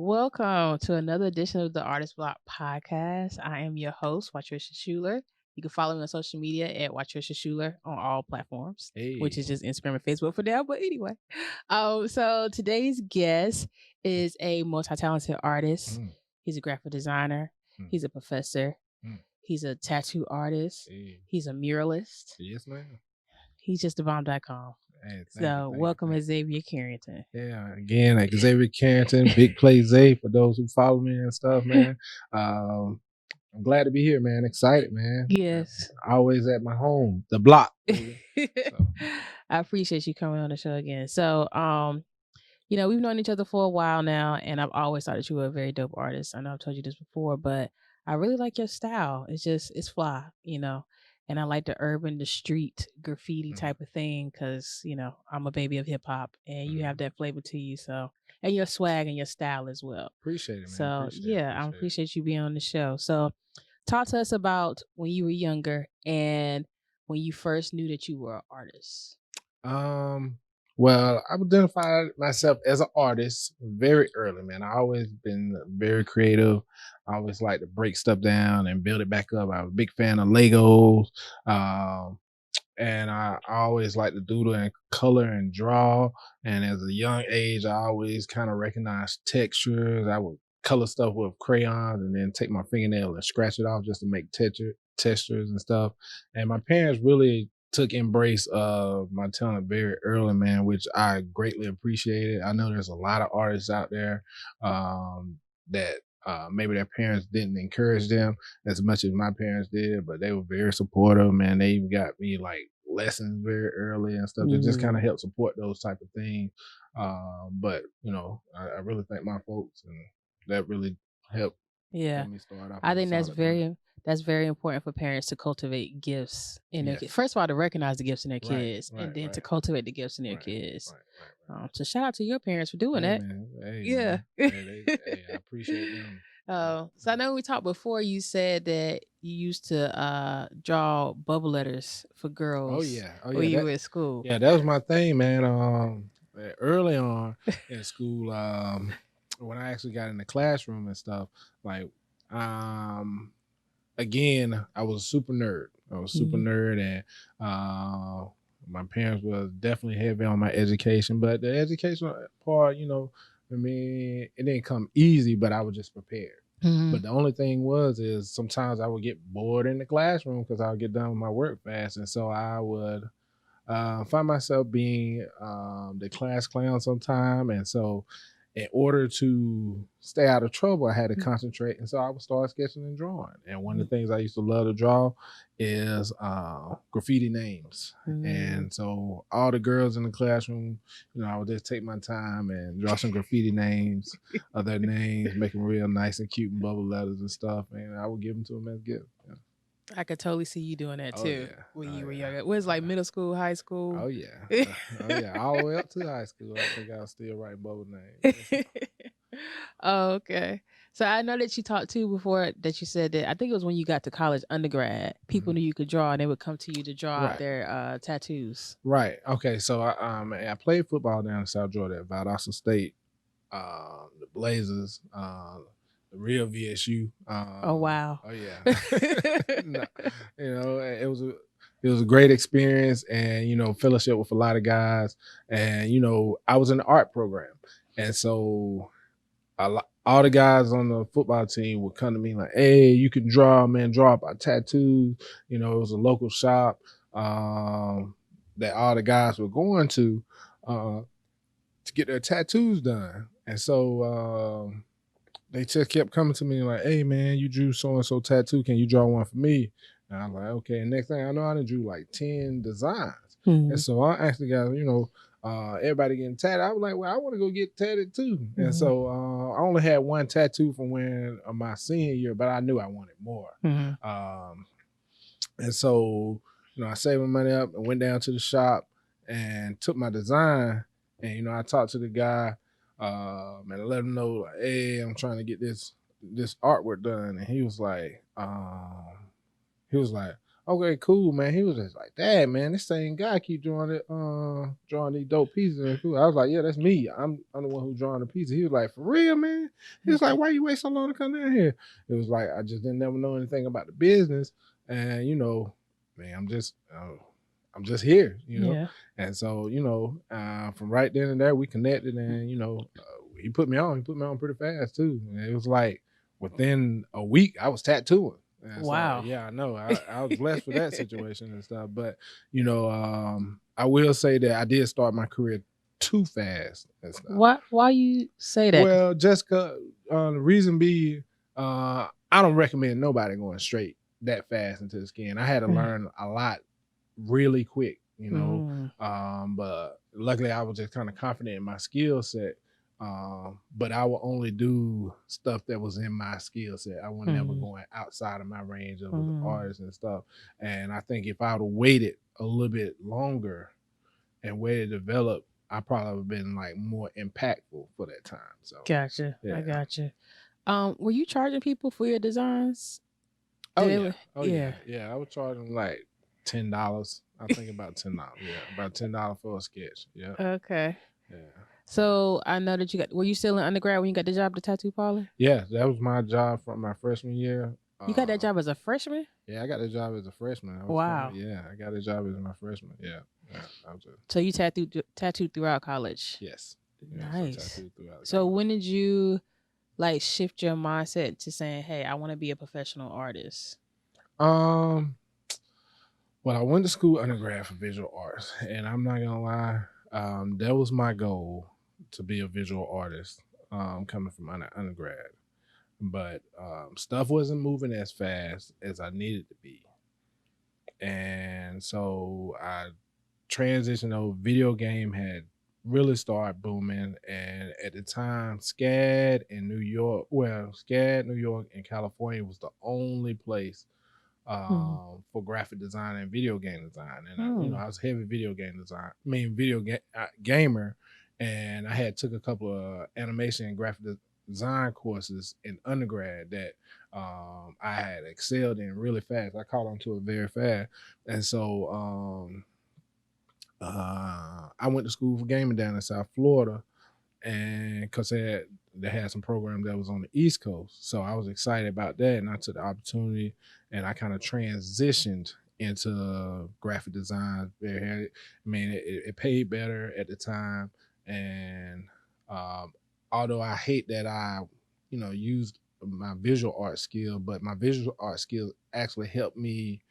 Welcome to another edition of the Artist Bloc podcast. I am your host, Patricia Schuler. You can follow me on social media at Patricia Schuler on all platforms, which is Hey. just Instagram and Facebook for now. But anyway, so today's guest is a multi-talented artist. Mm, He's a graphic designer. mm, He's a professor. mm. He's a tattoo artist. Hey. He's a muralist. Yes, ma'am. He's just thebomb.com. Hey, So welcome, Xavier Carrington. Yeah, again, like Xavier Carrington, Big Play Zay for those who follow me and stuff, man. I'm glad to be here, man. Excited, man. Yes. Always at my home, the block. So. I appreciate you coming on the show again. So, we've known each other for a while now, and I've always thought that you were a very dope artist. I know I've told you this before, but I really like your style. It's fly, and I like the street graffiti type of thing because, I'm a baby of hip hop and you have that flavor to you. So, and your swag and your style as well. Appreciate it, man. So, I appreciate appreciate you being on the show. So, talk to us about when you were younger and when you first knew that you were an artist. Well, I identified myself as an artist very early, man. I always been very creative. I always like to break stuff down and build it back up. I'm a big fan of Legos. And I always like to doodle and color and draw. And as a young age, I always kind of recognized textures. I would color stuff with crayons and then take my fingernail and scratch it off just to make textures and stuff. And my parents really took embrace of my talent very early, man, which I greatly appreciated. I know there's a lot of artists out there that maybe their parents didn't encourage them as much as my parents did, but they were very supportive, man. They even got me like lessons very early and stuff to just kind of help support those type of things. But I really thank my folks, and that really helped. Yeah, me start off. I think that's very important for parents to cultivate gifts in their kids. First of all, to recognize the gifts in their kids, and then to cultivate the gifts in their kids. So shout out to your parents for doing that. Yeah, I appreciate them. So I know we talked before. You said that you used to draw bubble letters for girls. Oh yeah, when you were at school. Yeah, that was my thing, man. Early on in school, when I actually got in the classroom and stuff, like, again, I was a super nerd. And my parents were definitely heavy on my education, but the education part, I mean, it didn't come easy, but I was just prepared. But the only thing is sometimes I would get bored in the classroom because I would get done with my work fast. And so I would find myself being the class clown sometime. And so in order to stay out of trouble, I had to concentrate. And so I would start sketching and drawing. And one of the things I used to love to draw is graffiti names. And so all the girls in the classroom, I would just take my time and draw some graffiti names of their names, make them real nice and cute and bubble letters and stuff. And I would give them to them as gifts. Yeah. I could totally see you doing that too when you were younger. It was like middle school, high school. Oh yeah, all the way up to high school. I think I was still writing bubble names. Oh, okay. So I know that you talked too before that you said that I think it was when you got to college undergrad, people knew you could draw and they would come to you to draw out their tattoos. Right. Okay. So I played football down in South Georgia at Valdosta State, the Blazers, the real VSU. Oh wow. Oh yeah. It was a great experience, and fellowship with a lot of guys, and I was in the art program, and so all the guys on the football team would come to me like, "Hey, you can draw, man. Draw up our tattoos." It was a local shop that all the guys were going to get their tattoos done, and so they just kept coming to me like, "Hey, man, you drew so and so tattoo. Can you draw one for me?" And I'm like, "Okay." And next thing I know, I done drew like 10 designs, and so I actually got everybody getting tatted. I was like, well, I want to go get tatted too. And so I only had one tattoo from when my senior year, but I knew I wanted more. And so, I saved my money up and went down to the shop and took my design. And, I talked to the guy and I let him know, like, hey, I'm trying to get this artwork done. And he was like, Okay, cool, man. He was just like, Dad, man, this same guy keep drawing these dope pieces. And cool. I was like, yeah, that's me. I'm the one who's drawing the pieces. He was like, for real, man. He was like, why you wait so long to come down here? It was like I just didn't never know anything about the business, and man, I'm just here, Yeah. And so from right then and there we connected, and he put me on. He put me on pretty fast too. And it was like within a week I was tattooing. And so, Wow. yeah, I know. I was blessed with that situation and stuff. But, I will say that I did start my career too fast and stuff. Why you say that? Well, just the reason being, I don't recommend nobody going straight that fast into the skin. I had to learn a lot really quick, but luckily I was just kind of confident in my skill set. But I will only do stuff that was in my skill set. I was never going outside of my range of artists and stuff. And I think if I would have waited a little bit longer and waited to develop, I probably would have been like more impactful for that time. So Gotcha. yeah. I gotcha. Were you charging people for your designs? Oh yeah. I was charging like $10. I think about $10. Yeah, about $10 for a sketch. Yeah. Okay. Yeah. So I know that were you still in undergrad when you got the job at the tattoo parlor? Yeah, that was my job from my freshman year. You got that job as a freshman? Yeah, I got the job as a freshman. Wow. I got the job as my freshman. Yeah. So you tattooed throughout college? Yes. Nice. So when did you like shift your mindset to saying, hey, I want to be a professional artist? Well, I went to school undergrad for visual arts, and I'm not gonna lie, that was my goal, to be a visual artist, coming from undergrad. But stuff wasn't moving as fast as I needed to be, and so I transitioned over. Video game had really started booming, and at the time, SCAD, New York, and California was the only place for graphic design and video game design. And I was heavy gamer, and I had took a couple of animation and graphic design courses in undergrad that I had excelled in really fast. I caught on to it very fast. And so I went to school for gaming down in South Florida, and because they had some program that was on the East Coast. So I was excited about that, and I took the opportunity, and I kind of transitioned into graphic design. It paid better at the time, and although I hate that I used my visual art skill, but my visual art skills actually helped me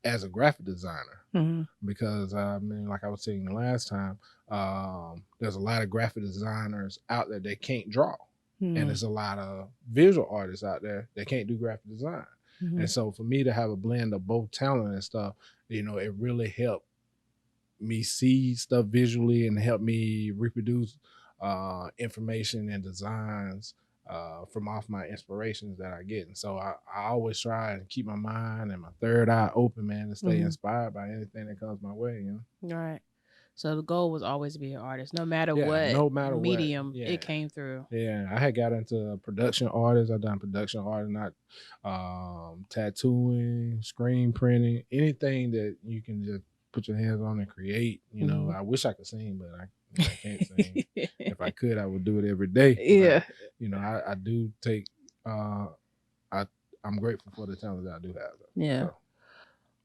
as a graphic designer, because like I was saying the last time, there's a lot of graphic designers out there that can't draw, and there's a lot of visual artists out there that can't do graphic design. And so for me to have a blend of both talent and stuff, it really helped me see stuff visually and help me reproduce information and designs from off my inspirations that I get. And so I always try and keep my mind and my third eye open, man, to stay inspired by anything that comes my way, Right. So the goal was always to be an artist, no matter what medium it came through. Yeah, I had got into production artists. I've done production art, not tattooing, screen printing, anything that you can just put your hands on and create. I wish I could sing, but I can't sing. If I could, I would do it every day. Yeah. But, I do take. I'm grateful for the talent that I do have. Yeah. So.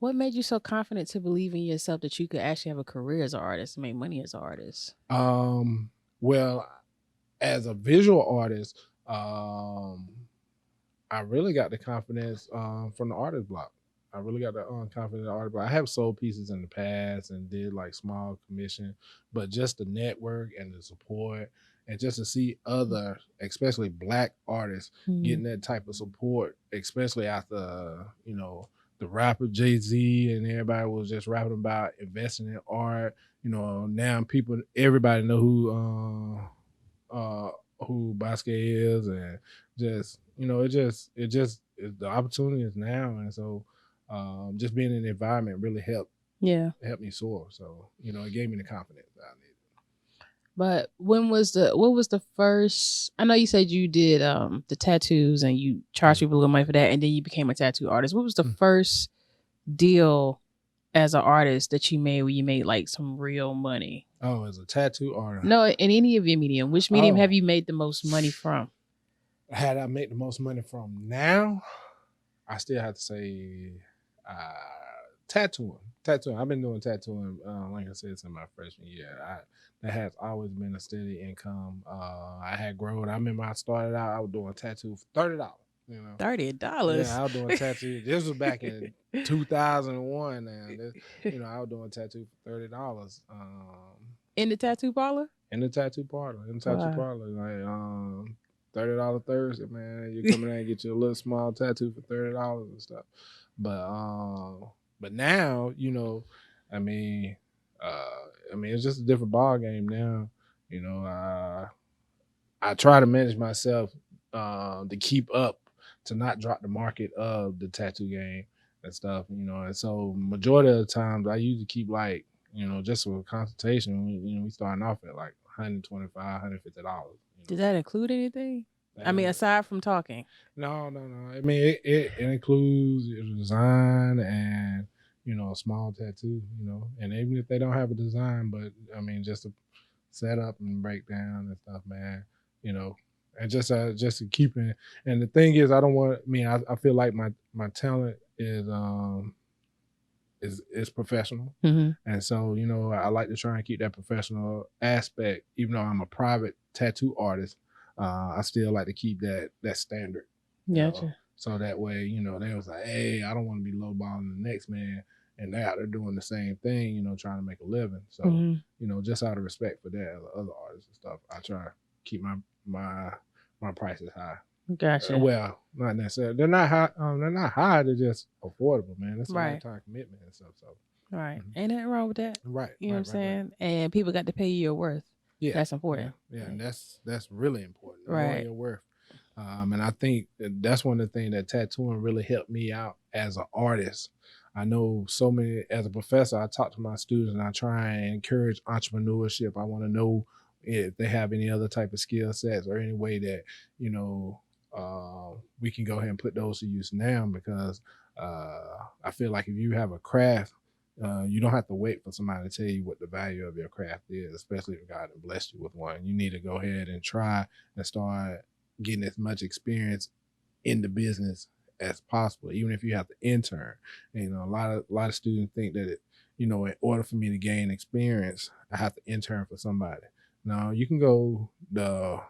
What made you so confident to believe in yourself that you could actually have a career as an artist and make money as an artist? Well, as a visual artist, I really got the confidence from the Artist Bloc. I really got the confidence in the Artist Bloc. I have sold pieces in the past and did like small commission, but just the network and the support, and just to see other, especially Black artists, getting that type of support, especially after the rapper Jay-Z and everybody was just rapping about investing in art. Now everybody know who Basque is, and just the opportunity is now. And so just being in the environment really helped me soar. So it gave me the confidence that I needed. But what was the first? I know you said you did the tattoos and you charged people a little money for that, and then you became a tattoo artist. What was the first deal as an artist that you made where you made like some real money? Oh, as a tattoo artist. No, in any of your medium. Which medium have Oh. you made the most money from? Had I made the most money from now, I still have to say tattooing. Tattooing. I've been doing tattooing, like I said, since my freshman year. That has always been a steady income. I had grown. I remember I started out, I was doing tattoo for $30. You know, $30. yeah, I was doing tattoo. This was back in 2001. Now, I was doing tattoo for $30. In the tattoo parlor? In the tattoo parlor. Wow. Like $30 Thursday, man. You come in there and get you a little small tattoo for $30 and stuff. But now, I mean, it's just a different ball game now. I try to manage myself to keep up, to not drop the market of the tattoo game and stuff. And so majority of the times I usually keep like, just for a consultation, we starting off at like $125, $150. Did that include anything? I mean, aside from talking. No. I mean, it includes design and a small tattoo. And even if they don't have a design, but I mean, just to set up and break down and stuff, man. And just to keep it. And the thing is, I don't want. I feel like my talent is professional. Mm-hmm. And so, I like to try and keep that professional aspect, even though I'm a private tattoo artist. I still like to keep that standard. Gotcha. So that way, they was like, hey, I don't want to be lowballing the next man, and they're out there doing the same thing, trying to make a living. So, just out of respect for that, other artists and stuff, I try to keep my prices high. Gotcha. Well, not necessarily. They're not high. They're not high. They're just affordable, man. It's a lifetime commitment and stuff. So, right, ain't nothing wrong with that. Right. You know what I'm saying? Right. And people got to pay you your worth. Yeah, that's important. Yeah, and that's really important. Right, your worth. And I think that's one of the things that tattooing really helped me out as an artist. I know so many, as a professor, I talk to my students and I try and encourage entrepreneurship. I want to know if they have any other type of skill sets or any way that, we can go ahead and put those to use now, because I feel like if you have a craft, you don't have to wait for somebody to tell you what the value of your craft is, especially if God has blessed you with one. You need to go ahead and try and start getting as much experience in the business as possible, even if you have to intern. And, a lot of students think that in order for me to gain experience, I have to intern for somebody. No, you can go the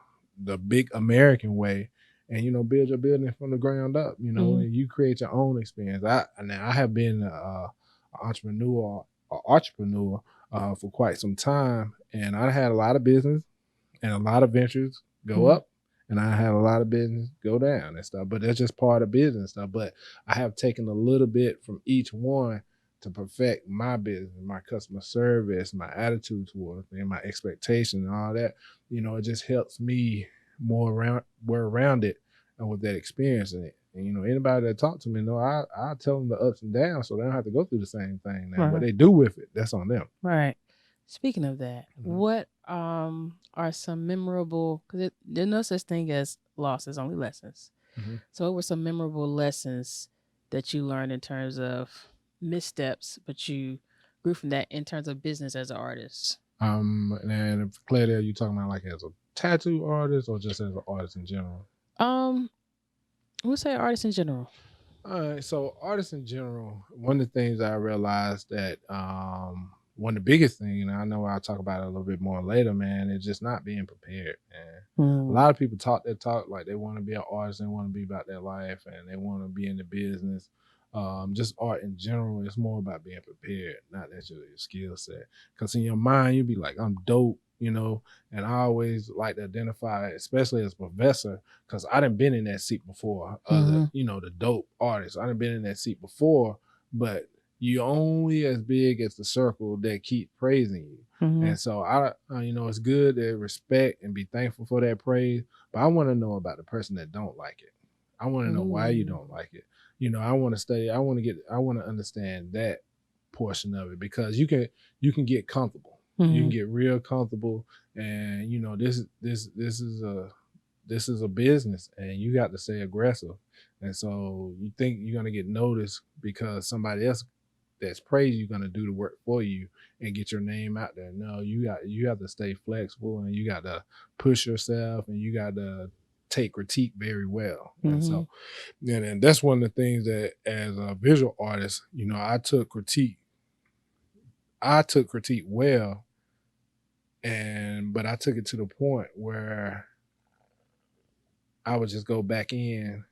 big American way and build your business from the ground up. And you create your own experience. I have been entrepreneur for quite some time, and I had a lot of business and a lot of ventures go up, and I had a lot of business go down and stuff, but that's just part of business stuff. But I have taken a little bit from each one to perfect my business, my customer service, my attitude towards it, and my expectation and all that. It just helps me more around it and with that experience in it. And anybody that talk to me, I tell them the ups and downs, so they don't have to go through the same thing. Now, what they do with it, that's on them. Right. Speaking of that, what are some memorable? Because there's no such thing as losses, only lessons. So, what were some memorable lessons that you learned in terms of missteps, but you grew from that in terms of business as an artist? And for clarity, are you talking about like as a tattoo artist or just as an artist in general? We'll say artist in general. All right, so artists in general, one of the things I realized that one of the biggest things, and I know I'll talk about it a little bit more later, man, is just not being prepared, man. A lot of people talk their talk like they want to be an artist, they want to be about their life, and they want to be in the business. Just art in general, it's more about being prepared, not necessarily your skill set. Because in your mind, you'll be like, I'm dope, and I always like to identify, especially as a professor, because I done been in that seat before, the dope artists. I done been in that seat before, but you're only as big as the circle that keep praising you. And so it's good to respect and be thankful for that praise, but I want to know about the person that don't like it. I want to know why you don't like it. I want to study. I want to understand that portion of it, because you can get comfortable. You can get real comfortable, and this is this is a business and you got to stay aggressive. And so you think you're gonna get noticed because somebody else that's praised you gonna do the work for you and get your name out there. No, you have to stay flexible and you got to push yourself and you got to take critique very well. And Mm-hmm. so and that's one of the things that as a visual artist, I took critique well, and but I took it to the point where I would just go back in.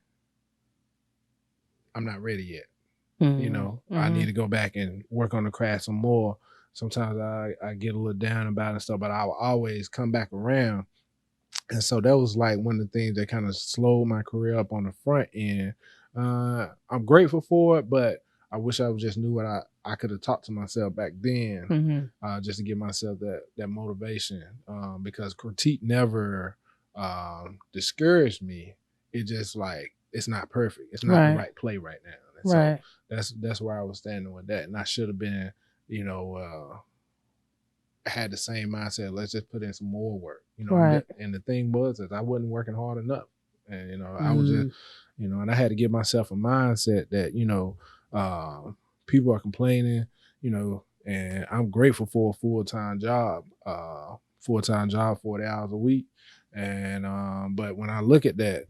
I'm not ready yet. I need Mm-hmm. to go back and work on the craft some more. Sometimes I get a little down about it and stuff, but I will always come back around. And so that was like one of the things that kind of slowed my career up on the front end. I'm grateful for it, but I wish I just knew what I could have talked to myself back then, Mm-hmm. just to give myself that motivation. Because critique never discouraged me. It just like it's not perfect. It's not the Right. right play right now. And so Right. that's where I was standing with that. And I should have been, you know, had the same mindset. Let's just put in some more work, Right. And the thing was that I wasn't working hard enough, and I was just, Mm. and I had to give myself a mindset that people are complaining, and I'm grateful for a full time job, 40 hours a week, and but when I look at that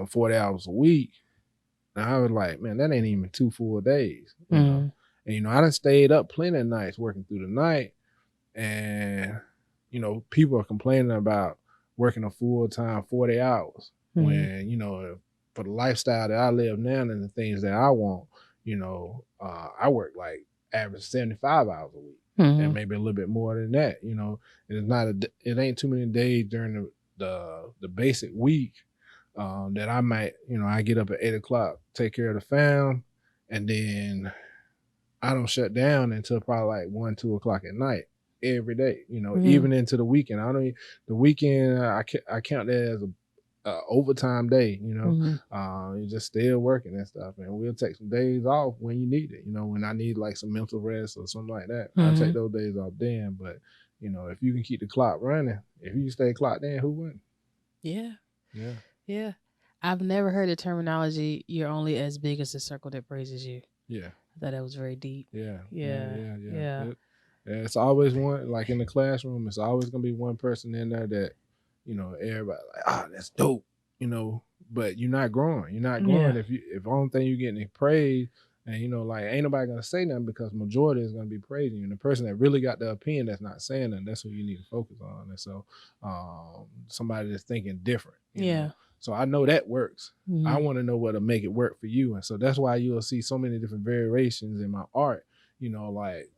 40 hours a week, I was like, man, that ain't even 2 full days. Mm. And I done stayed up plenty of nights working through the night and people are complaining about working a full-time 40 hours Mm. when for the lifestyle that I live now and the things that I want, I work like average 75 hours a week and Mm. maybe a little bit more than that. And it ain't too many days during the basic week that I might, I get up at 8 o'clock, take care of the fam, and then I don't shut down until probably like 1, 2 o'clock at night every day. Mm. Even into the weekend. I don't. The weekend I count that as a overtime day. Mm. You just still working and stuff, and we'll take some days off when you need it. When I need like some mental rest or something like that, I take Mm. those days off then. But if you can keep the clock running, if you stay clocked in, who wouldn't? Yeah. Yeah. Yeah. I've never heard the terminology, you're only as big as the circle that praises you. Yeah. I thought that was very deep. Yeah, yeah, Yeah. yeah, yeah. Yeah. Yeah, it's always one like in the classroom. It's always gonna be one person in there that everybody like, that's dope. But you're not growing. You're not Yeah. growing if only thing you're getting is praise, and like ain't nobody gonna say nothing because majority is gonna be praising you. And the person that really got the opinion that's not saying nothing, that's who you need to focus on. And so, somebody that's thinking different. Yeah. So I know that works. I Mm. want to know what to make it work for you. And so that's why you'll see so many different variations in my art. Like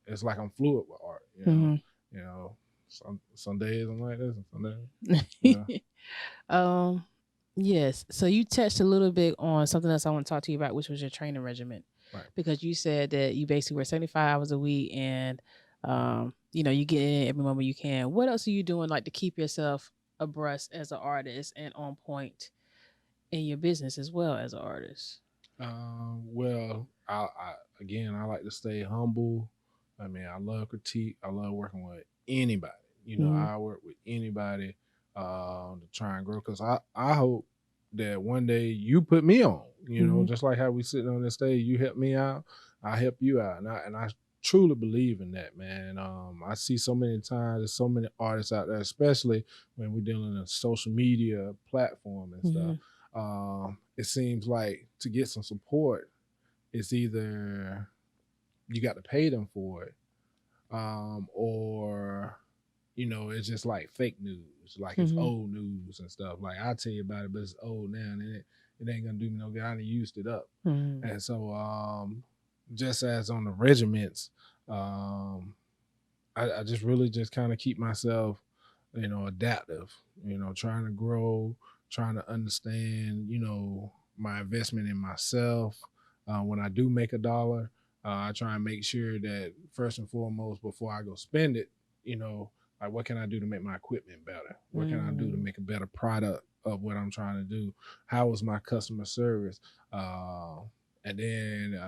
it's like I'm fluid with art. Mm. You know, some days I'm like this, and some days, yeah, um. Yes. So you touched a little bit on something else I want to talk to you about, which was your training regimen, right. because you said that you basically work 75 hours a week, and you get in every moment you can. What else are you doing, like, to keep yourself abreast as an artist and on point in your business as well as an artist? Well, I like to stay humble. I love critique. I love working with anybody. Mm-hmm. I work with anybody to try and grow because I hope that one day you put me on. Mm-hmm. Just like how we sitting on this stage, you help me out, I help you out, and I truly believe in that, man. I see so many times there's so many artists out there, especially when we're dealing in a social media platform and stuff. It seems like to get some support, it's either you got to pay them for it, or it's just like fake news, like it's Mm-hmm. old news and stuff. Like I tell you about it, but it's old now, and it ain't gonna do me no good. I done used it up, Mm-hmm. and so just as on the regiments, I just really just kind of keep myself, adaptive, trying to grow, trying to understand, my investment in myself. When I do make a dollar, I try and make sure that first and foremost, before I go spend it, like what can I do to make my equipment better? What can I do to make a better product of what I'm trying to do? How is my customer service? And then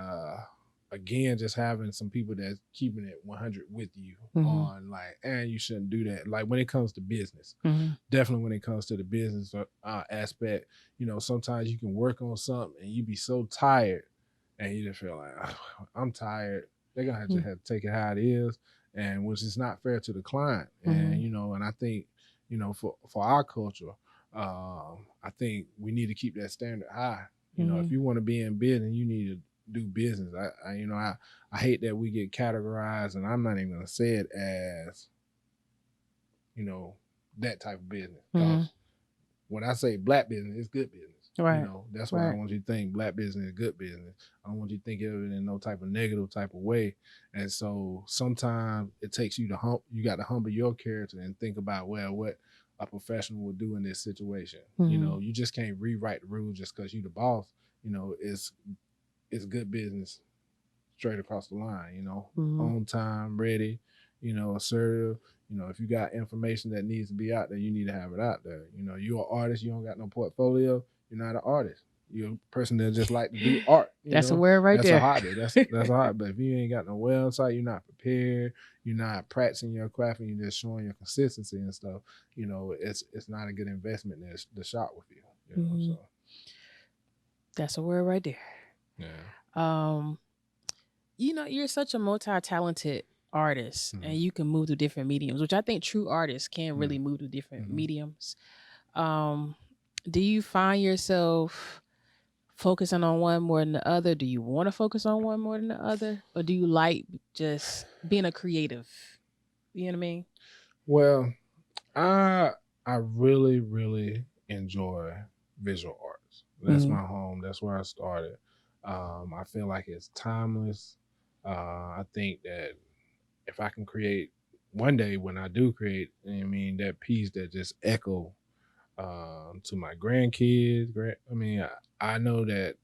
again, just having some people that's keeping it 100 with you Mm-hmm. on like, and you shouldn't do that. Like when it comes to business, Mm-hmm. definitely when it comes to the business aspect, sometimes you can work on something and you be so tired and you just feel like, "Oh, I'm tired." They're gonna have to take it how it is, and which is not fair to the client. And and I think, for our culture, I think we need to keep that standard high. If you want to be in business, you need to do business. I hate that we get categorized, and I'm not even gonna say it as that type of business. Because when I say black business, it's good business. Right. That's why I want you to think black business is good business. I don't want you to think of it in no type of negative type of way. And so sometimes it takes you you got to humble your character and think about, well, what a professional would do in this situation. You just can't rewrite the rules just because you the boss. It's good business straight across the line, on time, ready, assertive. If you got information that needs to be out there, you need to have it out there. You're an artist, you don't got no portfolio, you're not an artist. You're a person that just like to do art. That's a word right that's there. A hobby. That's a hobby. But if you ain't got no website, you're not prepared, you're not practicing your craft, and you're just showing your consistency and stuff, it's not a good investment to shop with you. So that's a word right there. Yeah. You're such a multi-talented artist, and you can move to different mediums, which I think true artists can really move to different mediums. Do you find yourself focusing on one more than the other? Do you want to focus on one more than the other? Or do you like just being a creative? You know what I mean? Well, I really, really enjoy visual arts. That's my home. That's where I started. I feel like it's timeless. I think that if I can create one day when I do create, that piece that just echo to my grandkids. I know that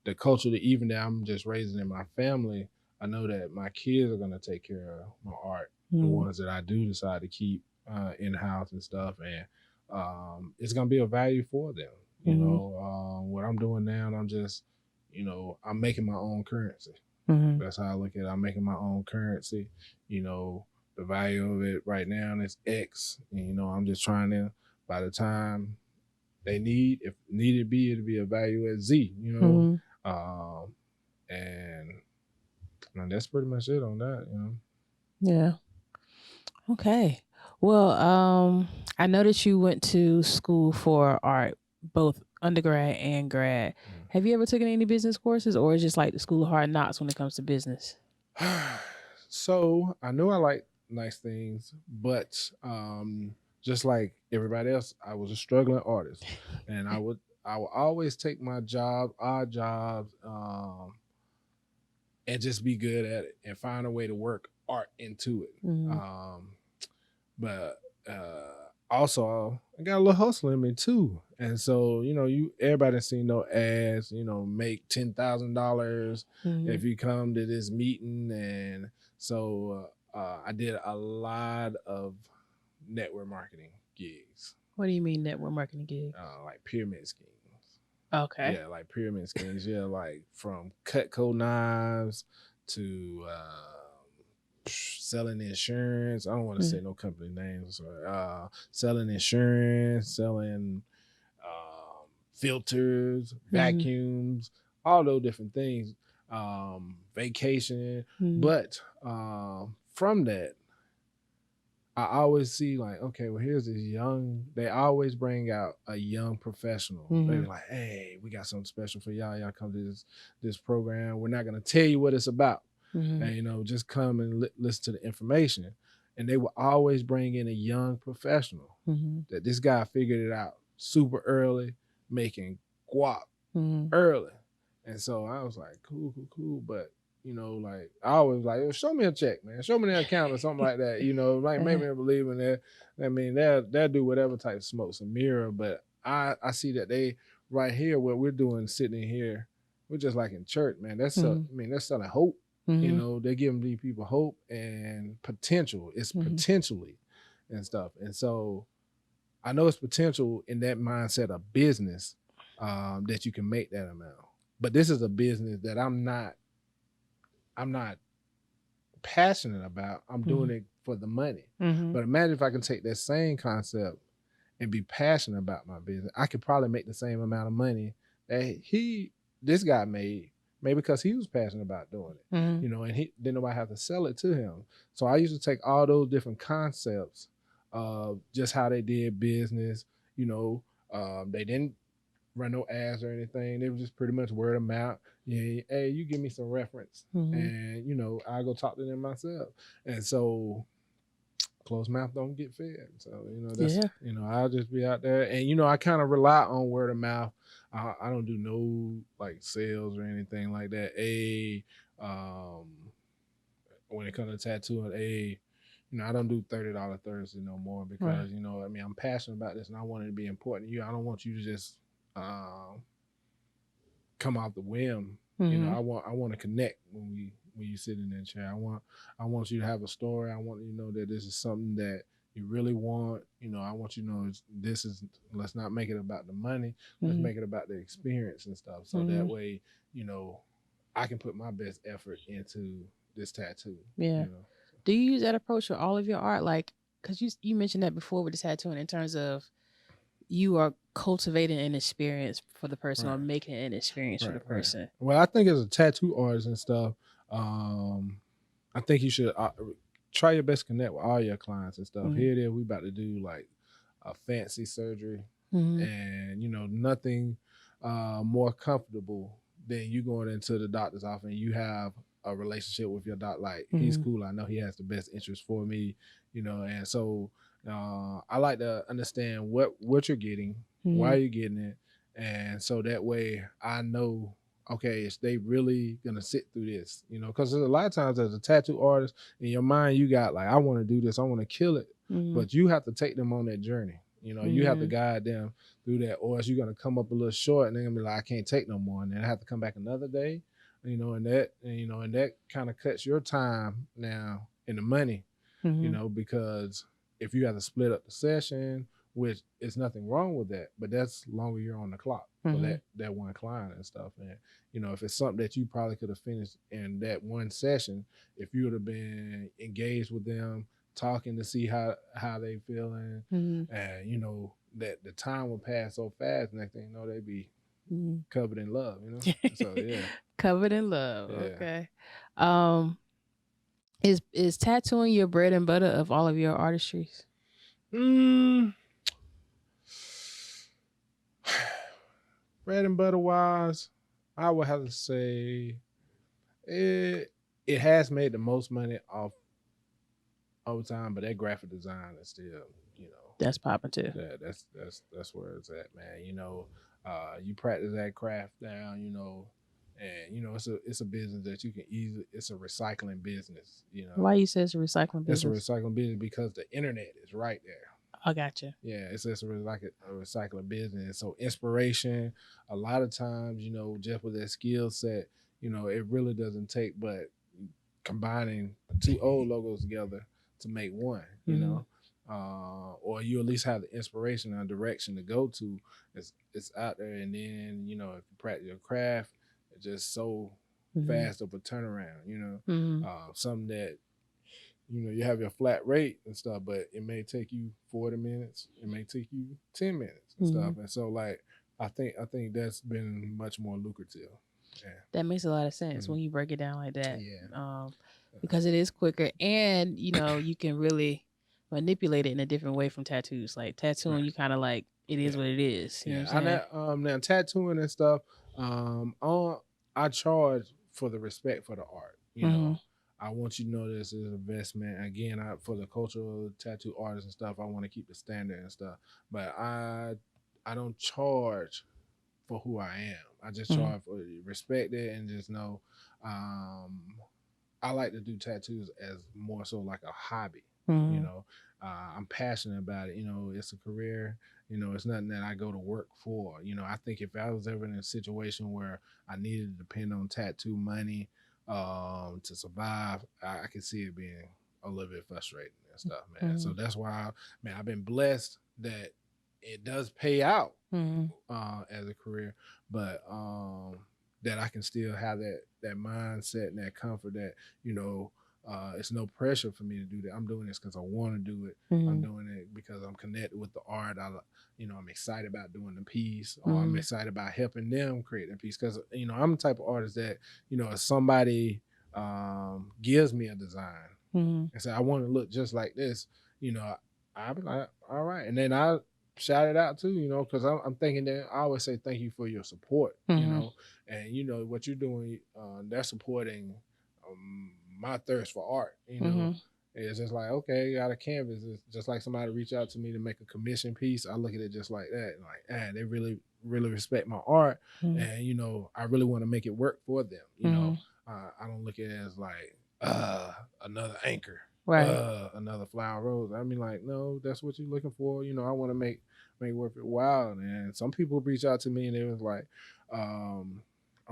the culture that even that I'm just raising in my family, I know that my kids are gonna take care of my art, the ones that I do decide to keep in house and stuff, and it's gonna be a value for them. What I'm doing now, I'm just, I'm making my own currency. That's how I look at it. I'm making my own currency. The value of it right now is X. And, I'm just trying to, by the time they if needed be, it'll be a value at Z, and that's pretty much it on that, Yeah. Okay. Well, I know that you went to school for art, both undergrad and grad. Have you ever taken any business courses, or is it just like the school of hard knocks when it comes to business? So I knew I liked nice things, but just like everybody else, I was a struggling artist, and I would always take my odd jobs, and just be good at it and find a way to work art into it. But also I got a little hustle in me too. And so, everybody seen no ads, make $10,000 if you come to this meeting. And so I did a lot of network marketing gigs. What do you mean network marketing gigs? Like pyramid schemes. Okay. Yeah, like pyramid schemes. Yeah, like from Cutco knives to selling insurance. I don't want to say no company names. Selling insurance, selling filters, vacuums, all those different things. Vacation. But from that, I always see like, okay, well, here's this they always bring out a young professional. They're like, hey, we got something special for y'all. Y'all come to this program. We're not going to tell you what it's about. And, just come and listen to the information. And they will always bring in a young professional that this guy figured it out super early, making guap early. And so I was like, cool. But, like I always like, show me a check, man. Show me the account or something like that. Like make me believe in that. I mean, they'll do whatever type of smokes a mirror. But I see that they right here, what we're doing sitting here, we're just like in church, man. That's that's selling hope. They're giving these people hope and potential. It's potentially and stuff. And so I know it's potential in that mindset of business that you can make that amount. But this is a business that I'm I'm not passionate about. I'm doing Mhm. it for the money. Mhm. But imagine if I can take that same concept and be passionate about my business. I could probably make the same amount of money that this guy made, maybe because he was passionate about doing it, Mhm. and he didn't nobody have to sell it to him. So I used to take all those different concepts of just how they did business. They didn't run no ads or anything. It was just pretty much word of mouth. Yeah, hey, you give me some reference, Mhm. and I go talk to them myself. And so closed mouth don't get fed. So that's Yeah. I'll just be out there, and I kind of rely on word of mouth. I don't do no like sales or anything like that. When it comes to tattooing, I don't do $30 Thursday no more Right. because I'm passionate about this and I want it to be important to you. I don't want you to just um, come off the whim. Mhm. I want to connect when you sit in that chair. I want you to have a story. I want you to know that this is something that you really want. I want you to know this is. Let's not make it about the money. Let's Mhm. make it about the experience and stuff. So that Mhm. way, you know, I can put my best effort into this tattoo. Yeah. You know. Do you use that approach for all of your art? Like, because you mentioned that before with the tattooing in terms of you are cultivating an experience for the person Right. or making an experience for Right. the Right. person. Well, I think as a tattoo artist and stuff, I think you should try your best to connect with all your clients and stuff. Mhm. Here it is, we about to do like a fancy surgery, Mhm. and nothing more comfortable than you going into the doctor's office and you have a relationship with your doctor. Like he's Mhm. cool. I know he has the best interest for me, and so I like to understand what you're getting, why Mhm. you're getting it, and so that way I know, okay, is they really gonna sit through this? Because there's a lot of times as a tattoo artist in your mind, you got like, I want to do this, I want to kill it, Mhm. but you have to take them on that journey. You have to Mhm. guide them through that, or else you're gonna come up a little short, and they're gonna be like, I can't take no more, and then I have to come back another day, and that kind of cuts your time now in the money, Mhm. because if you have to split up the session, which is nothing wrong with that, but that's longer you're on the clock for Mhm. that one client and stuff. And if it's something that you probably could have finished in that one session, if you would have been engaged with them, talking to see how they feeling, Mhm. and that the time will pass so fast. Next thing you know, they be Mhm. covered in love. So yeah, Covered in love. yeah. Okay. Um, is tattooing your bread and butter of all of your artistries? Mm, bread and butter wise, I would have to say it has made the most money off over time, but that graphic design is still, you know, That's popping too. that's where it's at, man. You practice that craft down, and it's a business that you can easily. It's a recycling business, Why you say it's a recycling It's a business? recycling business because the internet is right there. I gotcha. Yeah, it's just like a recycling business. So inspiration, a lot of times, just with that skill set, it really doesn't take but combining two old logos together to make one, Mhm. or you at least have the inspiration and direction to go to. It's out there, and then if you practice your craft, it's just so Mhm. fast of a turnaround. Mhm. Something that you have your flat rate and stuff, but it may take you 40 minutes, it may take you 10 minutes and stuff. Mhm. And so like I think that's been much more lucrative. Yeah. That makes a lot of sense Mhm. when you break it down like that. Yeah. Because it is quicker and you can really manipulate it in a different way from tattoos. Like tattooing, Right. you kind of like it is Yeah. what it is. You know Yeah. what I I'm saying? know now tattooing and stuff, I charge for the respect for the art. Mhm. I want you to know this is an investment. Again, for the cultural tattoo artists and stuff, I want to keep the standard and stuff. But I don't charge for who I am. I just Mhm. try for respect it and just know um, I like to do tattoos as more so like a hobby. You Mhm. know, I'm passionate about it. It's a career. It's nothing that I go to work for. I think if I was ever in a situation where I needed to depend on tattoo money to survive, I could see it being a little bit frustrating and stuff, man. So Mhm. that's why, man, I've been blessed that it does pay out Mhm. as a career, but that I can still have that mindset and that comfort that, you know, it's no pressure for me to do that. I'm doing this because I want to do it. I'm Mhm. doing it because I'm connected with the art. You know, I'm excited about doing the piece, or I'm Mhm. excited about helping them create a piece. Because, you know, I'm the type of artist that, you know, if somebody gives me a design Mhm. and say I want to look just like this, you know, I'll be like, all right, and then I shout it out too, you know, because I'm thinking that I always say thank you for your support, you Mhm. know, and you know what you're doing, they're supporting my thirst for art, you know. Mhm. It's just like, okay, you got a canvas. It's just like somebody reach out to me to make a commission piece. I look at it just like that. Like, they really, really respect my art. Mhm. And, you know, I really want to make it work for them. You know, Mhm. I don't look at it as like, another anchor, Right. another flower rose. I mean, like, no, that's what you're looking for. You know, I want to make worth it wild. And some people reach out to me and they was like, I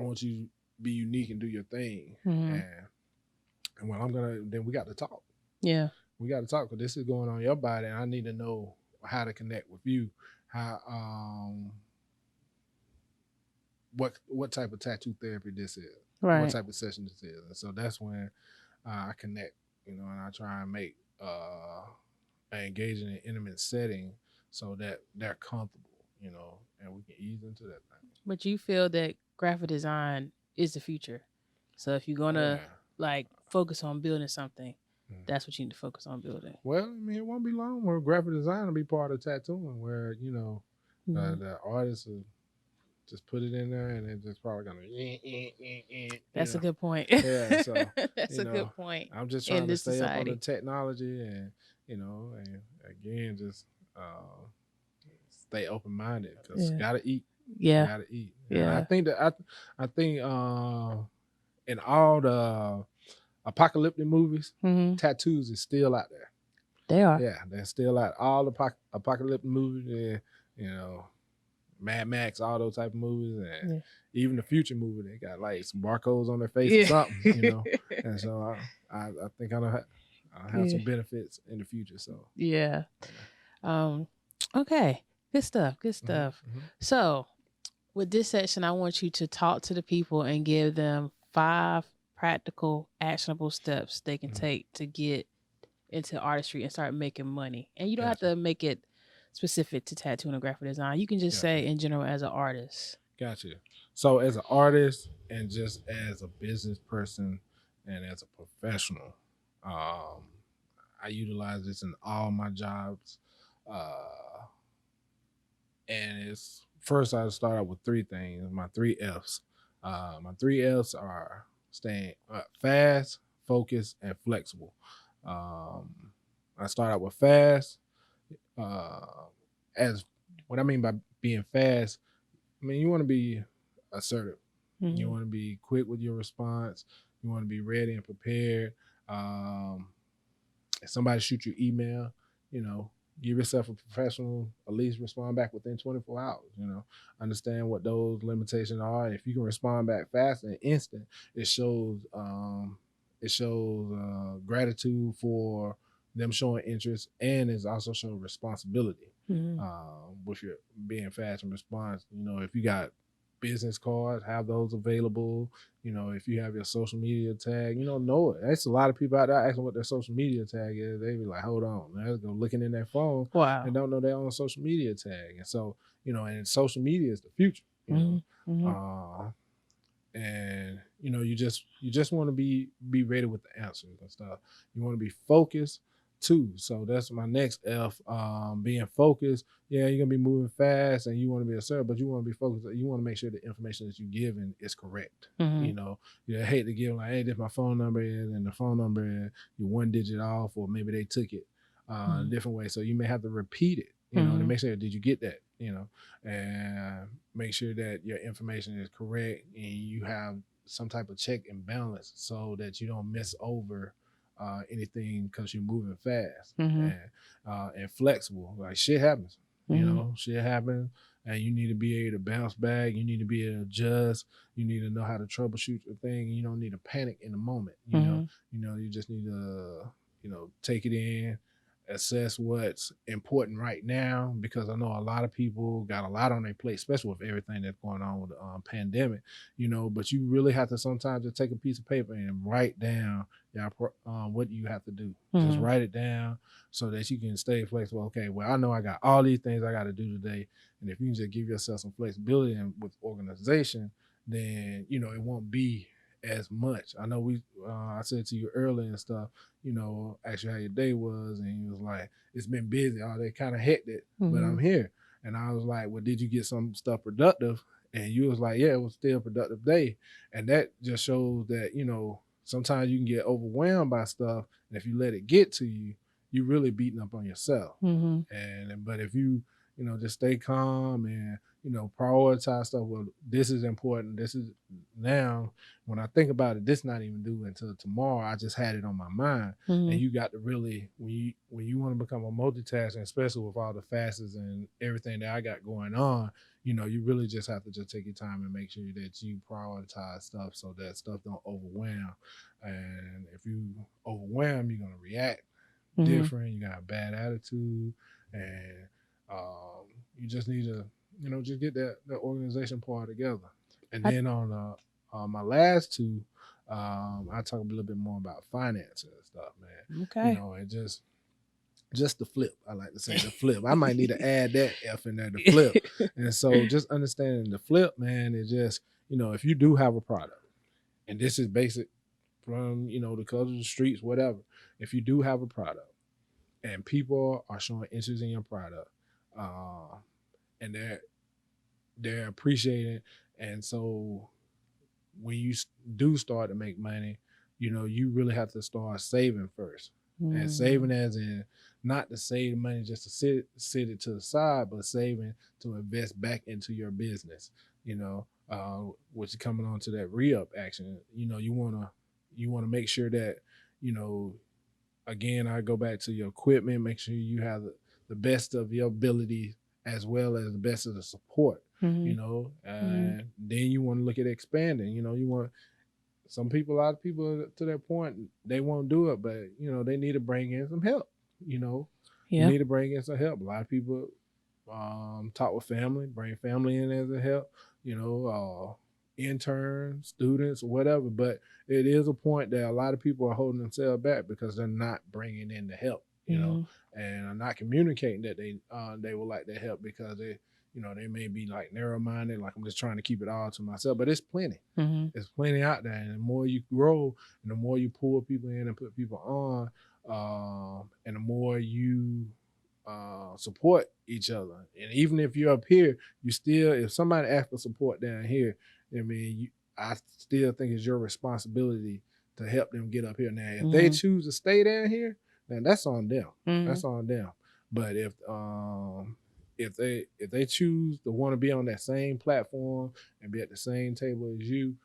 want you to be unique and do your thing. Mhm. And when then we got to talk. Yeah. We got to talk because this is going on your body, and I need to know how to connect with you. How what type of tattoo therapy this is, what Right. type of session this is, and so that's when I connect, you know, and I try and make an engaging and intimate setting so that they're comfortable, you know, and we can ease into that thing. But you feel that graphic design is the future. So if you're Oh gonna yeah. like focus on building something, Mm. that's what you need to focus on building. Well, I mean, it won't be long where graphic design will be part of tattooing, where you know Mhm. the artists will just put it in there, and it's just probably gonna, you That's a know, good point. yeah. So That's you a know, good point I'm just in trying to this stay up on the society. technology, and you know, and again, just uh, stay open minded because Yeah. gotta eat, Yeah. gotta eat. And I Yeah. think that I think in all the apocalyptic movies, Mhm. tattoos is still out there. They are. Yeah, they're still out. All the apocalyptic movies, you know, Mad Max, all those type of movies, and Yeah. even the future movie, they got like some barcodes on their face or Yeah. something, you know. And so I think I'll have Yeah. some benefits in the future. So Yeah. yeah. Um okay. Good stuff. Good Mm-hmm, stuff. mm-hmm. So with this section, I want you to talk to the people and give them 5 practical, actionable steps they can Mm-hmm. take to get into artistry and start making money. And you don't have Gotcha, to make it specific to tattooing or graphic design. You can just gotcha, say in general as an artist. gotcha. So as an artist and just as a business person and as a professional, um, I utilize this in all my jobs. Uh, and it's first I start out with three things. My three F's. My three F's are staying fast, focused, and flexible. Um, I start out with fast. Uh, as what I mean by being fast, I mean you want to be assertive. You Mhm. want to be quick with your response. You want to be ready and prepared. Um, if somebody shoot you email, you know, give yourself a professional, at least respond back within 24 hours, you know, understand what those limitations are. And if you can respond back fast and instant, it shows, gratitude for them showing interest, and it's also showing responsibility Mhm. with your being fast and response. You know, if you got business cards, have those available. You know, if you have your social media tag, you know it. That's a lot of people out there asking what their social media tag is. They be like, hold on, let's go looking in their phone Wow. and don't know their own social media tag. And so, you know, and social media is the future, you know. Mhm. Mhm. And you just want to be ready with the answers and stuff. You want to be focused too. So that's my next F. Being focused. Yeah, you're gonna be moving fast and you want to be assertive, but you want to be focused. You want to make sure the information that you're giving is correct. Mhm. You know, you hate to give like, hey, this my phone number is, and the phone number is you're one digit off, or maybe they took it a Mhm. different way. So you may have to repeat it, you know, to Mhm. make sure did you get that, you know, and make sure that your information is correct and you have some type of check and balance so that you don't miss over anything because you're moving fast Mhm. and flexible. Like shit happens, you Mhm. know, shit happens, and you need to be able to bounce back. You need to be able to adjust. You need to know how to troubleshoot the thing. You don't need to panic in the moment. Mhm. You just need to take it in assess what's important right now, because I know a lot of people got a lot on their plate, especially with everything that's going on with the pandemic, but you really have to sometimes just take a piece of paper and write down what you have to do. Just Mhm. write it down so that you can stay flexible. Okay, well, I know I got all these things I got to do today. And if you can just give yourself some flexibility and with organization, then, it won't be as much. I know I said to you earlier and stuff, asked you how your day was, and you was like, it's been busy all day, kind of hectic, but I'm Mhm. here. And I was like, well, did you get some stuff productive? And you was like, yeah, it was still a productive day. And that just shows that, sometimes you can get overwhelmed by stuff. And if you let it get to you, you really beating up on yourself. Mhm. But if you, just stay calm and, prioritize stuff. Well, this is important. This is now, when I think about it, this not even due until tomorrow. I just had it on my mind. And Mhm. you got to really, when you want to become a multitasker, especially with all the facets and everything that I got going on, you really just have to just take your time and make sure that you prioritize stuff so that stuff don't overwhelm. And if you overwhelm, you're gonna react Mhm. different. You got a bad attitude, and um, you just need to, just get that organization part together. And I, then on my last two, I talk a little bit more about finances and stuff, man. okay. And just the flip. I like to say the flip. I might need to add that F in there, the flip. And so just understanding the flip, man, is just, if you do have a product, and this is basic from, the colors of the streets, whatever. If you do have a product and people are showing interest in your product, and they're appreciating, and so when you do start to make money, you really have to start saving first. And Mhm. saving as in not to save money just to sit it to the side, but saving to invest back into your business. Which is coming on to that re-up action. You wanna make sure that, you know, again, I go back to your equipment, make sure you have the best of your ability as well as the best of the support, Mhm. Mhm. and then you want to look at expanding. You want a lot of people to that point, they won't do it, but they need to bring in some help. You know, you Yeah. need to bring in some help. A lot of people talk with family, bring family in as a help. Interns, students, whatever. But it is a point that a lot of people are holding themselves back because they're not bringing in the help. Mhm. And are not communicating that they would like that help because they may be like narrow minded, like I'm just trying to keep it all to myself. But it's plenty. Mhm. There's plenty out there, and the more you grow, and the more you pull people in and put people on, and the more you support each other. And even if you're up here, you still, if somebody asks for support down here, I still think it's your responsibility to help them get up here. Now, if they Mhm. choose to stay down here, then that's on them. Mhm. That's on them. But if they choose to want to be on that same platform and be at the same table as you,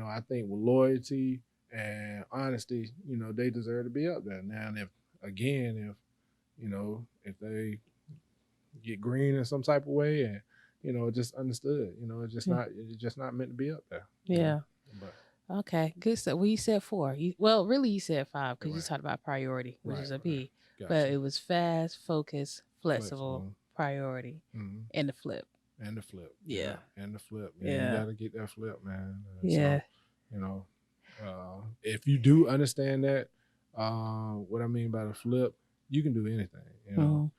I think with loyalty and honesty, they deserve to be up there. Now, and if they get green in some type of way, and just understood, Yeah. it's just not meant to be up there. Yeah. But Okay. Good stuff. Well, you said four. Well, really, you said five because you right, talked about priority, which right, is a right. P. But Gotcha. it was fast, focused, flexible, Flexible. priority, Mm-hmm. and the flip. And the flip, yeah, Yeah. and the flip, yeah. You Yeah. got to get that flip, man. And Yeah. so, you know, if you do understand that, what I mean by the flip, you can do anything. Mhm.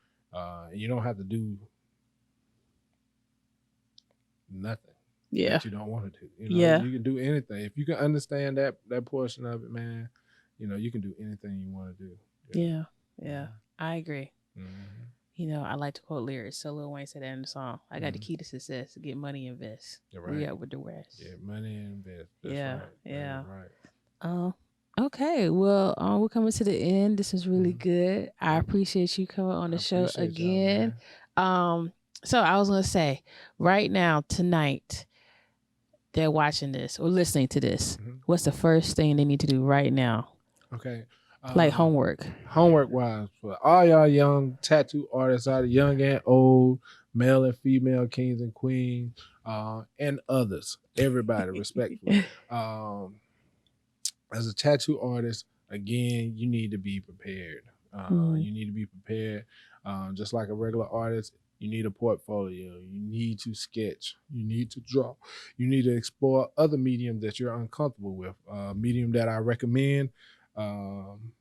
You don't have to do nothing Yeah. that you don't want to do. Yeah. You can do anything if you can understand that portion of it, man. You can do anything you want to do. Yeah. Yeah. Yeah. I agree. Mm-hmm. I like to quote lyrics. So Lil Wayne said that in the song. I got the Mm-hmm. key to success. Get money, invest. You're Re right. up with the rest. Yeah, money and invest. That's Yeah. right. That is Yeah. right. Uh, okay. Well, we're coming to the end. This is really Mm-hmm. good. I Yep. appreciate you coming on I the show appreciate y'all, again. man. Um, so I was gonna say, right now, tonight, they're watching this or listening to this. Mm-hmm. What's the first thing they need to do right now? Okay. Like homework. Homework wise, for all y'all young tattoo artists out there, young and old, male and female, kings and queens, and others, everybody, respectfully. Um, as a tattoo artist, again, you need to be prepared. Mm, You need to be prepared. Just like a regular artist, you need a portfolio. You need to sketch. You need to draw. You need to explore other mediums that you're uncomfortable with. Medium that I recommend um,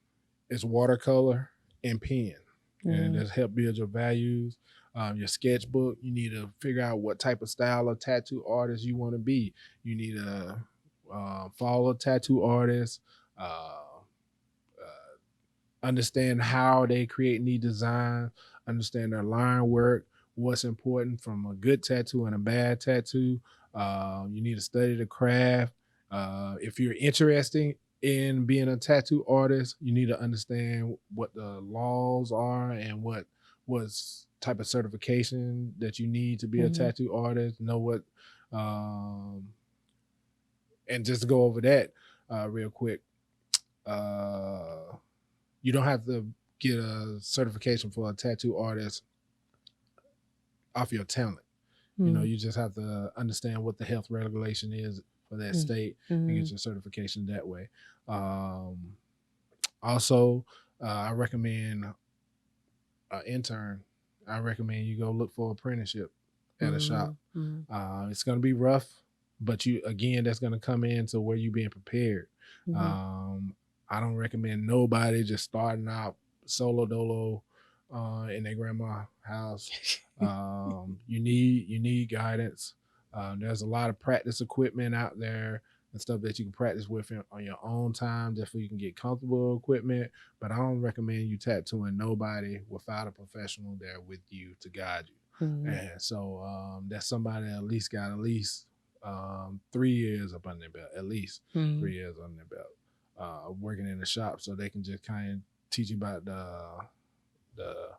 is watercolor and pen, and mm, that's help build your values. Your sketchbook, you need to figure out what type of style of tattoo artist you want to be. You need to follow tattoo artists, uh, understand how they create neat design, understand their line work, what's important from a good tattoo and a bad tattoo. You need to study the craft. If you're interested in being a tattoo artist, you need to understand what the laws are and what's type of certification that you need to be a mhm, tattoo artist. Know what, um, and just to go over that real quick. Uh, you don't have to get a certification for a tattoo artist off your talent. mm, You just have to understand what the health regulation is for that mm, state and get mhm, your certification that way. Um, Also, I recommend an intern. I recommend you go look for apprenticeship at a shop. mm, mm, It's going to be rough, but you again, that's going to come into where you being prepared. mhm, Um, I don't recommend nobody just starting out solo dolo in their grandma house. You need guidance. There's a lot of practice equipment out there and stuff that you can practice with on your own time, just so you can get comfortable equipment. But I don't recommend you tattooing nobody without a professional there with you to guide you. mhm, And so that's somebody that at least 3 years up on their belt, at least mhm, 3 years on their belt, working in the shop, so they can just kind of teach you about the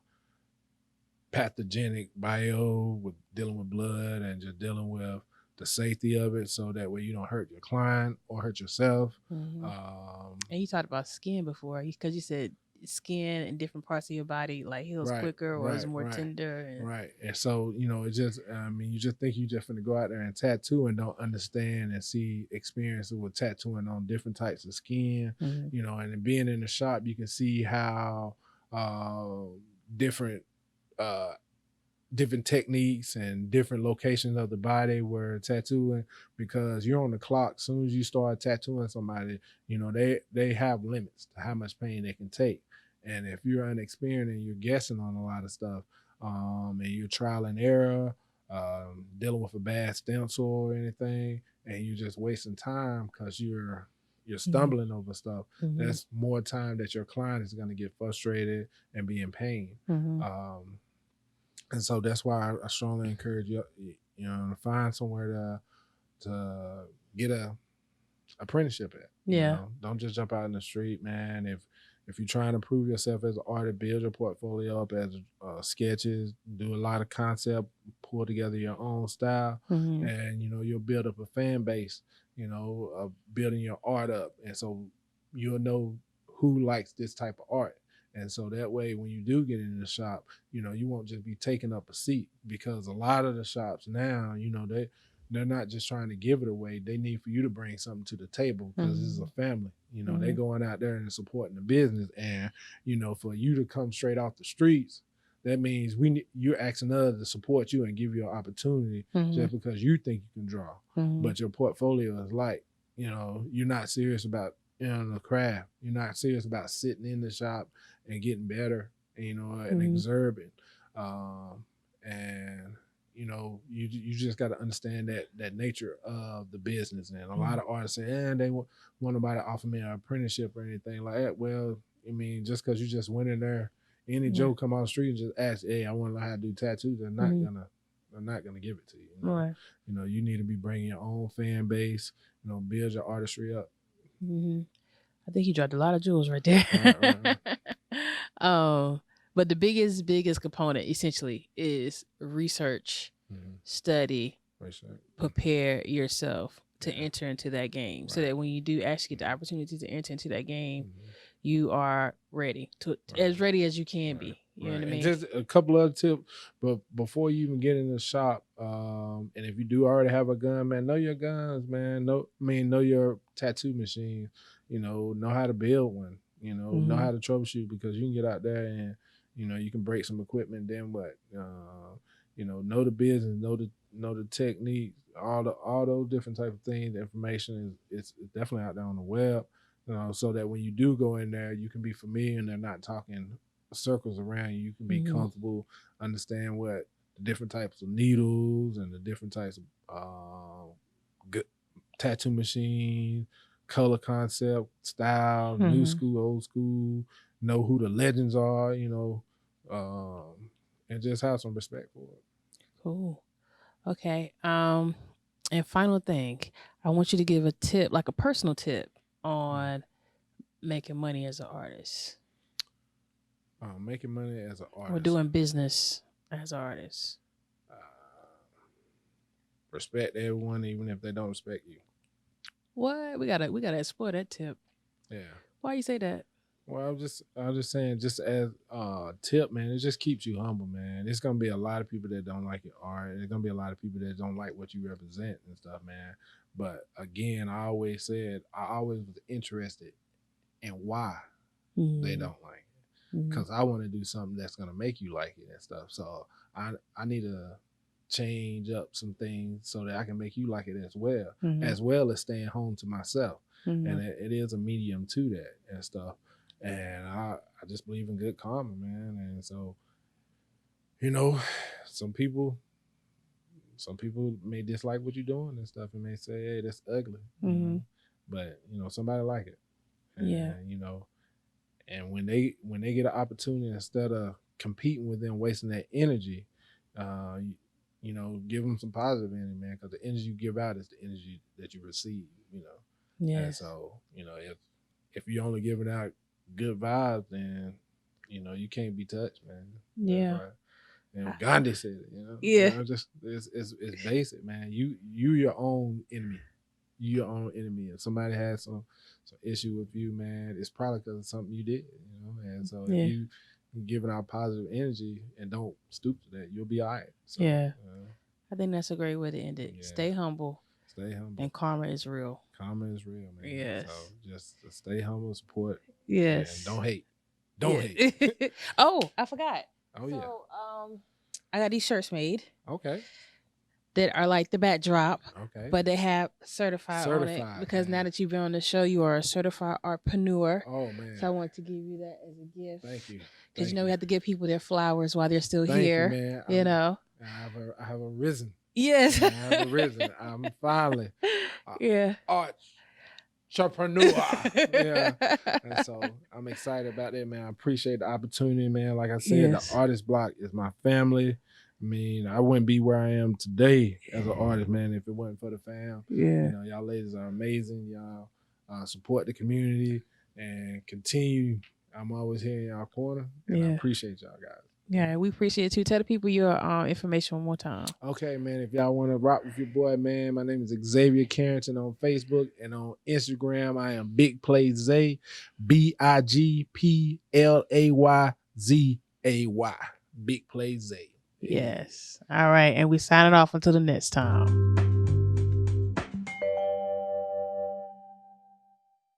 pathogenic bio with dealing with blood and just dealing with the safety of it, so that way you don't hurt your client or hurt yourself. mhm. Um, And you talked about skin before, because you said skin in different parts of your body like heals right, quicker or is right, more right. tender and Right. And so, it just, I mean, you just think you just going to go out there and tattoo and don't understand and see experiences with tattooing on different types of skin, mhm, and being in the shop, you can see how different, uh, different techniques and different locations of the body were tattooing, because you're on the clock. As soon as you start tattooing somebody, they have limits to how much pain they can take. And if you're unexperienced and you're guessing on a lot of stuff, and you're trial and error, dealing with a bad stencil or anything, and you're just wasting time because you're mhm, stumbling over stuff, mhm, that's more time that your client is going to get frustrated and be in pain. mhm. Um, and so that's why I strongly encourage you, to find somewhere to get a apprenticeship at. Yeah. Don't just jump out in the street, man. If you're trying to prove yourself as an artist, build your portfolio up as sketches, do a lot of concept, pull together your own style, Mhm, and you'll build up a fan base. Of building your art up, and so you'll know who likes this type of art. And so that way, when you do get in the shop, you won't just be taking up a seat, because a lot of the shops now, they're not just trying to give it away. They need for you to bring something to the table, because this is a mhm, family. They mhm, going out there and supporting the business. And, for you to come straight off the streets, that means you're asking others to support you and give you an opportunity mhm, just because you think you can draw. mhm, But your portfolio is light. You're not serious about the craft. You're not serious about sitting in the shop and getting better, and mhm, observing. And you just got to understand that nature of the business. And a lot mhm. of artists say, and they want nobody to offer me an apprenticeship or anything like that. Well, I mean, just because you just went in there, any Yeah. Joe come on the street and just ask, hey, I want to know how to do tattoos, Mhm. they're not gonna give it to you. Right. You need to be bringing your own fan base. Build your artistry up. Mhm. I think you dropped a lot of jewels right there. Right, right, right. um, but the biggest component essentially is research, Mm-hmm. study, Right, right. prepare yourself to Yeah, enter into that game, so right. that when you do actually get the opportunity to enter into that game, Mm-hmm. you are ready to Right. as ready as you can Right, be. You know right. what I And mean? just a couple other tips, but before you even get in the shop, and if you do already have a gun, man, know your guns, man. Know your tattoo machine. Know how to build one. know how to troubleshoot, because you can get out there and, you can break some equipment. Then what? Know the business, know the techniques, all those different type of things. The information is definitely out there on the web, so that when you do go in there, you can be familiar and they're not talking circles around you. You can be comfortable, understand what the different types of needles and the different types of good tattoo machines, color concept, style, new school, old school, know who the legends are, and just have some respect for it. Cool. Okay. And final thing, I want you to give a tip, like a personal tip, on making money as an artist. Making money as an artist. Or doing business as an artist. Respect everyone, even if they don't respect you. What? We gotta explore that tip. Yeah. Why you say that? Well, I was just saying, just as a tip, man, it just keeps you humble, man. There's gonna be a lot of people that don't like your art. There's gonna be a lot of people that don't like what you represent and stuff, man. But again, I always was interested in why they don't like it, because I want to do something that's gonna make you like it and stuff. So I need to change up some things so that I can make you like it as well as staying home to myself. And it is a medium to that and stuff. And I just believe in good karma, man. And so, some people may dislike what you're doing and stuff, and may say, hey, that's ugly. But somebody like it. And, and when they get an opportunity, instead of competing with them, wasting that energy, give them some positive energy, man, because the energy you give out is the energy that you receive, Yeah. And so, if you're only giving out good vibes, then, you can't be touched, man. Yeah. Right. And Gandhi said it, Yeah. just it's basic, man. You your own enemy. You your own enemy. If somebody has some issue with you, man, it's probably because of something you did, And so if you giving out positive energy and don't stoop to that, you'll be all right. So, yeah. I think that's a great way to end it. Yeah. Stay humble. Stay humble. And karma is real. Karma is real, man. Yes. So just stay humble, support. Yes. And don't hate. Don't hate. Oh, I forgot. Oh, so, I got these shirts made. Okay. That are like the backdrop. Okay. But they have certified on it. Because now that you've been on the show, you are a certified artprenuer. Oh, man. So I want to give you that as a gift. Thank you. Because we have to give people their flowers while they're still here. You, man. I have arisen. Yes. I have arisen. I'm finally entrepreneur. Yeah. And so I'm excited about that, man. I appreciate the opportunity, man. Like I said, the Artist Bloc is my family. I mean, I wouldn't be where I am today as an artist, man, if it wasn't for the fam. Yeah. Y'all ladies are amazing. Y'all support the community and continue. I'm always here in y'all corner, and I appreciate y'all guys. Yeah, we appreciate it too. Tell the people your information one more time. Okay, man. If y'all want to rock with your boy, man, my name is Xavier Carrington on Facebook, and on Instagram, I am Big Play Zay, BIGPLAYZAY. Big Play Zay. Yes. All right, and we sign it off until the next time.